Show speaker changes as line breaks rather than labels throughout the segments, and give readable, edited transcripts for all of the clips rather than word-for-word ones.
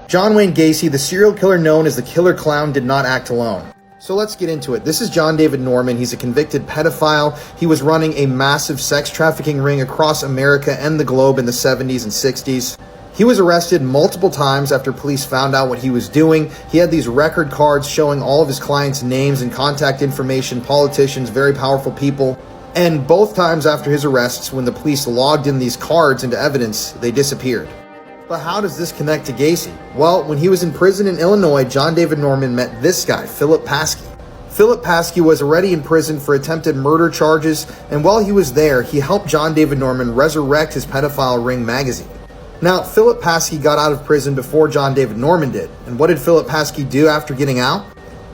John Wayne Gacy, the serial killer known as the Killer Clown, did not act alone. So let's get into it. This is John David Norman. He's a convicted pedophile. He was running a massive sex trafficking ring across America and the globe in the 70s and 60s. He was arrested multiple times after police found out what he was doing. He had these record cards showing all of his clients' names and contact information, politicians, very powerful people. And both times after his arrests, when the police logged in these cards into evidence, they disappeared. But how does this connect to Gacy? Well, when he was in prison in Illinois, John David Norman met this guy, Philip Paskey. Philip Paskey was already in prison for attempted murder charges, and while he was there, he helped John David Norman resurrect his pedophile ring magazine. Now, Philip Paskey got out of prison before John David Norman did. And what did Philip Paskey do after getting out?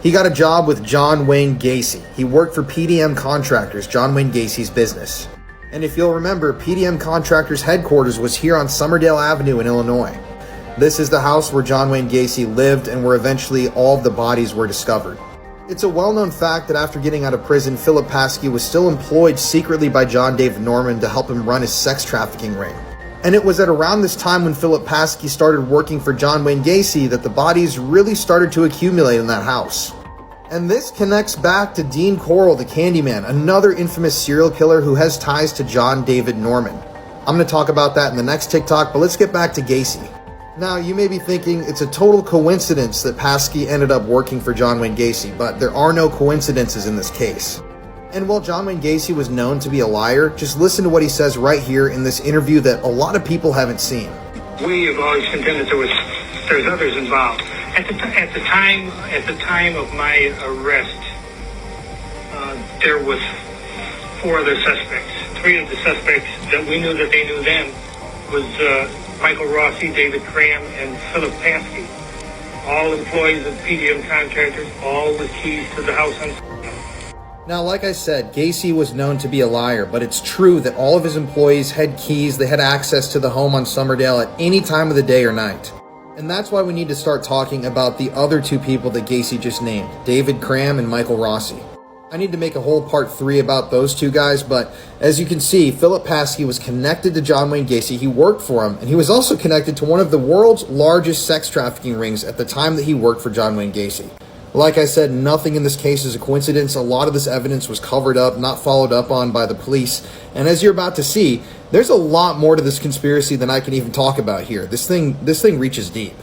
He got a job with John Wayne Gacy. He worked for PDM Contractors, John Wayne Gacy's business. And if you'll remember, PDM Contractors headquarters was here on Somerdale Avenue in Illinois. This is the house where John Wayne Gacy lived and where eventually all of the bodies were discovered. It's a well-known fact that after getting out of prison, Philip Paskey was still employed secretly by John David Norman to help him run his sex trafficking ring. And it was at around this time when Philip Paskey started working for John Wayne Gacy that the bodies really started to accumulate in that house. And this connects back to Dean Corll, the Candyman, another infamous serial killer who has ties to John David Norman. I'm going to talk about that in the next TikTok, but let's get back to Gacy. Now, you may be thinking it's a total coincidence that Paskey ended up working for John Wayne Gacy, but there are no coincidences in this case. And while John Wayne Gacy was known to be a liar, just listen to what he says right here in this interview that a lot of people haven't seen.
We have always contended there's others involved. At the time of my arrest, there was 4 other suspects. 3 of the suspects that we knew that they knew then was Michael Rossi, David Cram, and Philip Paskey. All employees of PDM Contractors, all with keys to the house on.
Now, like I said, Gacy was known to be a liar, but it's true that all of his employees had keys. They had access to the home on Somerdale at any time of the day or night. And that's why we need to start talking about the other 2 people that Gacy just named, David Cram and Michael Rossi. I need to make a whole part 3 about those 2 guys, but as you can see, Philip Paskey was connected to John Wayne Gacy. He worked for him, and he was also connected to one of the world's largest sex trafficking rings at the time that he worked for John Wayne Gacy. Like I said, nothing in this case is a coincidence. A lot of this evidence was covered up, not followed up on by the police. And as you're about to see, there's a lot more to this conspiracy than I can even talk about here. This thing reaches deep.